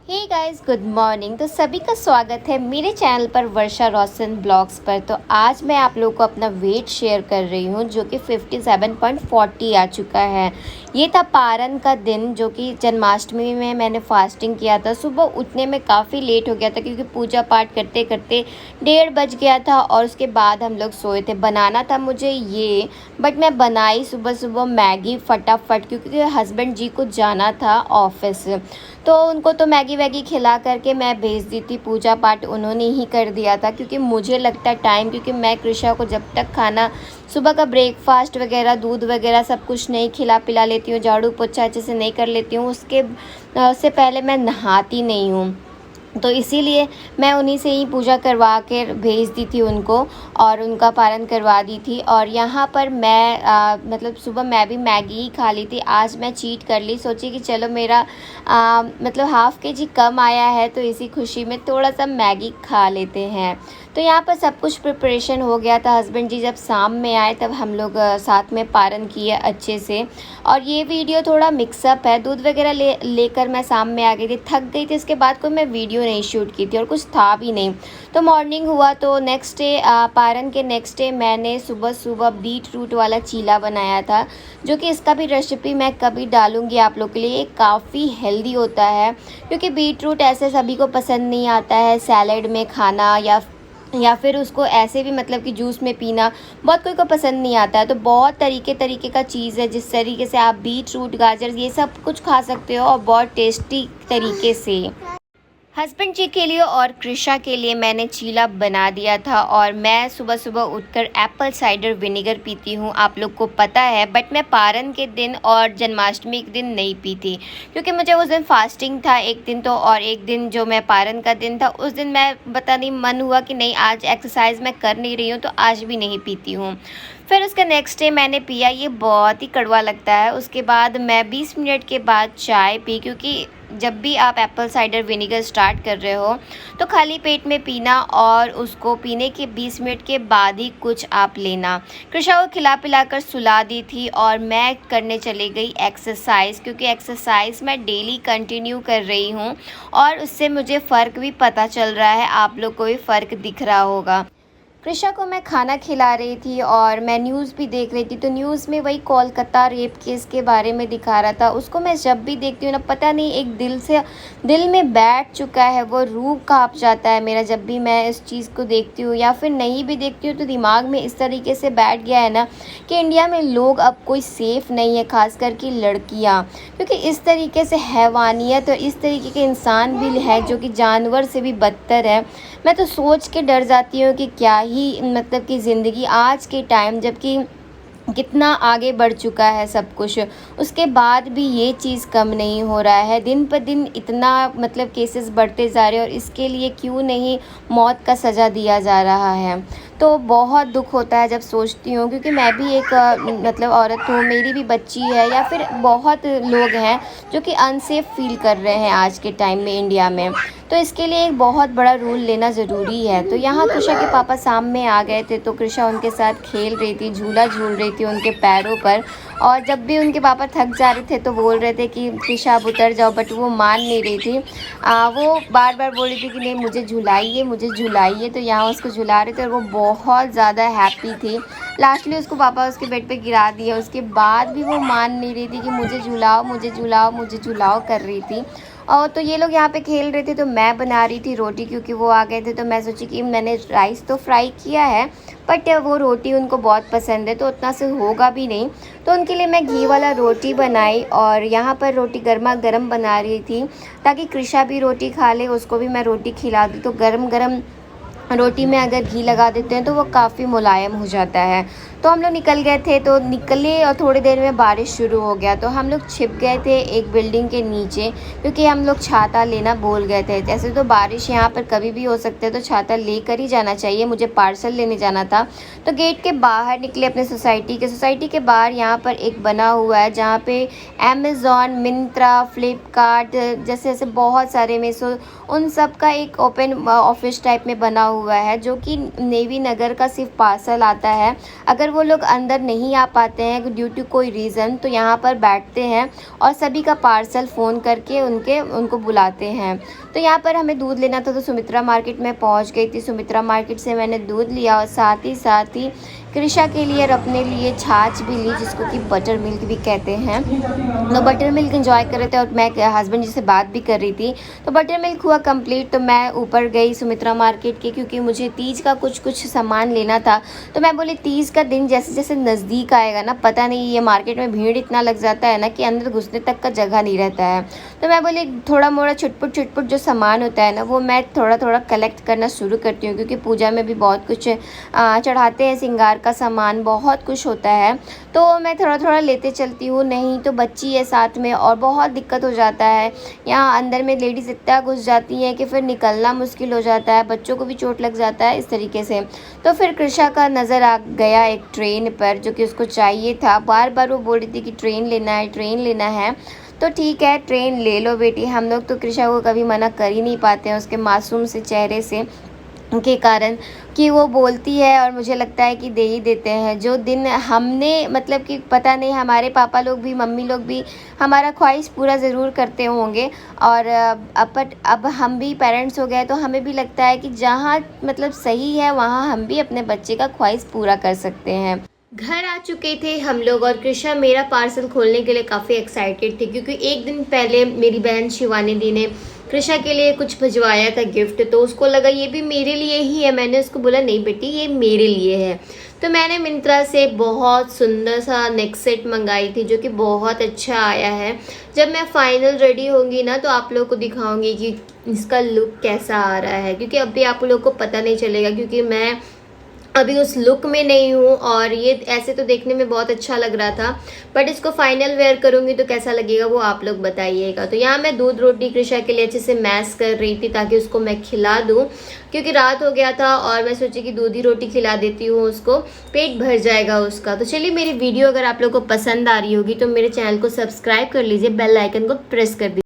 Hey guys, good morning. तो सभी का स्वागत है मेरे चैनल पर वर्षा रोशन ब्लॉग्स पर। तो आज मैं आप लोगों को अपना वेट शेयर कर रही हूँ जो कि 57.40 आ चुका है। ये था पारण का दिन जो कि जन्माष्टमी में मैंने फास्टिंग किया था। सुबह उठने में काफ़ी लेट हो गया था क्योंकि पूजा पाठ करते करते 1:30 बज गया था और उसके बाद हम लोग सोए थे। बनाना था मुझे ये, बट मैं बनाई सुबह सुबह मैगी फटाफट क्योंकि हस्बैंड जी को जाना था ऑफिस। तो उनको तो मैगी वैगी खिला करके मैं भेज दी थी। पूजा पाठ उन्होंने ही कर दिया था क्योंकि मुझे लगता है टाइम, क्योंकि मैं कृषा को जब तक खाना सुबह का ब्रेकफास्ट वगैरह दूध वगैरह सब कुछ नहीं खिला पिला लेती हूँ, झाड़ू पोछा अच्छे से नहीं कर लेती हूँ, उससे पहले मैं नहाती नहीं हूँ। तो इसीलिए मैं उन्हीं से ही पूजा करवा के भेज दी थी उनको और उनका पारण करवा दी थी। और यहाँ पर मैं मतलब सुबह मैं भी मैगी ही खा ली थी। आज मैं चीट कर ली, सोची कि चलो मेरा मतलब हाफ़ केजी कम आया है तो इसी खुशी में थोड़ा सा मैगी खा लेते हैं। तो यहाँ पर सब कुछ प्रिपरेशन हो गया था। हस्बैंड जी जब शाम में आए तब हम लोग साथ में पारण किए अच्छे से। और ये वीडियो थोड़ा मिक्सअप है, दूध वगैरह लेकर मैं शाम में आ गई थी, थक गई थी। इसके बाद कोई मैं वीडियो नहीं शूट की थी और कुछ था भी नहीं। तो मॉर्निंग हुआ तो नेक्स्ट डे पारण के नेक्स्ट डे मैंने सुबह सुबह बीट रूट वाला चीला बनाया था, जो कि इसका भी रेसिपी मैं कभी डालूंगी आप लोग के लिए। ये काफ़ी हेल्दी होता है क्योंकि बीट रूट ऐसे सभी को पसंद नहीं आता है सैलेड में खाना या फिर उसको ऐसे भी मतलब कि जूस में पीना बहुत कोई को पसंद नहीं आता है। तो बहुत तरीके का चीज़ है जिस तरीके से आप बीट रूट गाजर ये सब कुछ खा सकते हो और बहुत टेस्टी तरीके से। हस्बैंड जी के लिए और कृषा के लिए मैंने चीला बना दिया था। और मैं सुबह सुबह उठकर एप्पल साइडर विनेगर पीती हूँ, आप लोग को पता है, बट मैं पारण के दिन और जन्माष्टमी के दिन नहीं पीती क्योंकि मुझे उस दिन फास्टिंग था एक दिन तो, और एक दिन जो मैं पारण का दिन था उस दिन मैं पता नहीं मन हुआ कि नहीं आज एक्सरसाइज मैं कर नहीं रही हूँ तो आज भी नहीं पीती हूँ। फिर उसके नेक्स्ट डे मैंने पिया, ये बहुत ही कड़वा लगता है। उसके बाद मैं 20 मिनट के बाद चाय पी, क्योंकि जब भी आप एप्पल साइडर विनेगर स्टार्ट कर रहे हो तो खाली पेट में पीना और उसको पीने के 20 मिनट के बाद ही कुछ आप लेना। कृषा को खिला पिला कर सुला दी थी और मैं करने चली गई एक्सरसाइज, क्योंकि एक्सरसाइज मैं डेली कंटिन्यू कर रही हूँ और उससे मुझे फ़र्क भी पता चल रहा है, आप लोग को भी फ़र्क दिख रहा होगा। कृषा को मैं खाना खिला रही थी और मैं न्यूज़ भी देख रही थी। तो न्यूज़ में वही कोलकाता रेप केस के बारे में दिखा रहा था। उसको मैं जब भी देखती हूँ ना, पता नहीं एक दिल में बैठ चुका है, वो रूह काँप जाता है मेरा जब भी मैं इस चीज़ को देखती हूँ, या फिर नहीं भी देखती हूँ तो दिमाग में इस तरीके से बैठ गया है ना कि इंडिया में लोग अब कोई सेफ़ नहीं है, ख़ास करके लड़कियाँ, क्योंकि इस तरीके से हैवानियत और इस तरीके के इंसान भी है जो कि जानवर से भी बदतर है। मैं तो सोच के डर जाती हूँ कि क्या ही मतलब कि ज़िंदगी आज के टाइम, जबकि कितना आगे बढ़ चुका है सब कुछ, उसके बाद भी ये चीज़ कम नहीं हो रहा है। दिन पर दिन इतना मतलब केसेस बढ़ते जा रहे हैं और इसके लिए क्यों नहीं मौत का सज़ा दिया जा रहा है। तो बहुत दुख होता है जब सोचती हूँ, क्योंकि मैं भी एक मतलब औरत हूँ, मेरी भी बच्ची है, या फिर बहुत लोग हैं जो कि अनसेफ फील कर रहे हैं आज के टाइम में इंडिया में। तो इसके लिए एक बहुत बड़ा रूल लेना ज़रूरी है। तो यहाँ कृषा के पापा सामने आ गए थे तो कृषा उनके साथ खेल रही थी, झूला झूल रही थी उनके पैरों पर। और जब भी उनके पापा थक जा रहे थे तो बोल रहे थे कि कृषा अब उतर जाओ, बट वो मान नहीं रही थी। वो बार बार बोल रही थी कि नहीं मुझे झुलाइए मुझे झुलाइए। तो यहाँ उसको झुला रहे थे और वो बहुत ज़्यादा हैप्पी थी। लास्टली उसको पापा उसके बेड पे गिरा दिया, उसके बाद भी वो मान नहीं रही थी कि मुझे झुलाओ मुझे झुलाओ मुझे झुलाओ कर रही थी। और तो ये लोग यहाँ पे खेल रहे थे तो मैं बना रही थी रोटी, क्योंकि वो आ गए थे। तो मैं सोची कि मैंने राइस तो फ्राई किया है, बट वो रोटी उनको बहुत पसंद है तो उतना से होगा भी नहीं। तो उनके लिए मैं घी वाला रोटी बनाई और यहाँ पर रोटी गर्मा गर्म बना रही थी ताकि कृषा भी रोटी खा ले, उसको भी मैं रोटी खिला दूँ। तो गरम गरम रोटी में अगर घी लगा देते हैं तो वो काफ़ी मुलायम हो जाता है। तो हम लोग निकल गए थे, तो निकले और थोड़ी देर में बारिश शुरू हो गया। तो हम लोग छिप गए थे एक बिल्डिंग के नीचे, क्योंकि हम लोग छाता लेना भूल गए थे। ऐसे तो बारिश यहाँ पर कभी भी हो सकते है तो छाता लेकर ही जाना चाहिए। मुझे पार्सल लेने जाना था तो गेट के बाहर निकले अपने सोसाइटी के बाहर। यहाँ पर एक बना हुआ है जहाँ पे अमेज़ॉन, मिंत्रा, फ्लिपकार्ट जैसे ऐसे बहुत सारे, मीशो, उन सब का एक ओपन ऑफिस टाइप में बना हुआ है, जो कि नेवी नगर का सिर्फ पार्सल आता है। अगर वो लोग अंदर नहीं आ पाते हैं ड्यू टू कोई रीज़न, तो यहाँ पर बैठते हैं और सभी का पार्सल फ़ोन करके उनको बुलाते हैं। तो यहाँ पर हमें दूध लेना था, तो सुमित्रा मार्केट में पहुँच गई थी। सुमित्रा मार्केट से मैंने दूध लिया और साथ ही कृषा के लिए और अपने लिए छाछ भी ली, जिसको कि बटर मिल्क भी कहते हैं। तो बटर मिल्क एंजॉय कर रहे थे और मैं हस्बैंड जी से बात भी कर रही थी। तो बटर मिल्क हुआ कंप्लीट, तो मैं ऊपर गई सुमित्रा मार्केट के, क्योंकि मुझे तीज का कुछ सामान लेना था। तो मैं बोली तीज का दिन जैसे जैसे नज़दीक आएगा ना, पता नहीं ये मार्केट में भीड़ इतना लग जाता है ना कि अंदर घुसने तक का जगह नहीं रहता है। तो मैं बोली थोड़ा मोड़ा छुटपुट जो सामान होता है ना, वो मैं थोड़ा कलेक्ट करना शुरू करती हूँ, क्योंकि पूजा में भी बहुत कुछ चढ़ाते हैं, श्रृंगार का सामान बहुत कुछ होता है। तो मैं थोड़ा लेते चलती हूँ, नहीं तो बच्ची है साथ में और बहुत दिक्कत हो जाता है। यहाँ अंदर में लेडीज़ इतना घुस जाती हैं कि फिर निकलना मुश्किल हो जाता है, बच्चों को भी चोट लग जाता है इस तरीके से। तो फिर कृषा का नज़र आ गया एक ट्रेन पर, जो कि उसको चाहिए था। बार बार वो बोल रही थी कि ट्रेन लेना है। तो ठीक है, ट्रेन ले लो बेटी। हम लोग तो कृषा को कभी मना कर ही नहीं पाते हैं, उसके मासूम से चेहरे से के कारण कि वो बोलती है और मुझे लगता है कि दे ही देते हैं। जो दिन हमने मतलब कि पता नहीं, हमारे पापा लोग भी मम्मी लोग भी हमारा ख्वाहिश पूरा ज़रूर करते होंगे। और अब हम भी पेरेंट्स हो गए, तो हमें भी लगता है कि जहाँ मतलब सही है वहाँ हम भी अपने बच्चे का ख्वाहिश पूरा कर सकते हैं। घर आ चुके थे हम लोग और कृषा मेरा पार्सल खोलने के लिए काफ़ी एक्साइटेड थी, क्योंकि एक दिन पहले मेरी बहन शिवानी दी ने कृषा के लिए कुछ भिजवाया था गिफ्ट, तो उसको लगा ये भी मेरे लिए ही है। मैंने उसको बोला नहीं बेटी, ये मेरे लिए है। तो मैंने मिंत्रा से बहुत सुंदर सा नेक सेट मंगाई थी, जो कि बहुत अच्छा आया है। जब मैं फाइनल रेडी होंगी ना, तो आप लोग को दिखाऊंगी कि इसका लुक कैसा आ रहा है, क्योंकि अभी आप लोग को पता नहीं चलेगा, क्योंकि मैं अभी उस लुक में नहीं हूँ। और ये ऐसे तो देखने में बहुत अच्छा लग रहा था, बट इसको फाइनल वेयर करूँगी तो कैसा लगेगा वो आप लोग बताइएगा। तो यहाँ मैं दूध रोटी कृषा के लिए अच्छे से मैश कर रही थी, ताकि उसको मैं खिला दूँ, क्योंकि रात हो गया था और मैं सोची कि दूध ही रोटी खिला देती हूँ, उसको पेट भर जाएगा उसका। तो चलिए, मेरी वीडियो अगर आप लोग को पसंद आ रही होगी तो मेरे चैनल को सब्सक्राइब कर लीजिए, बेल आइकन को प्रेस कर दीजिए।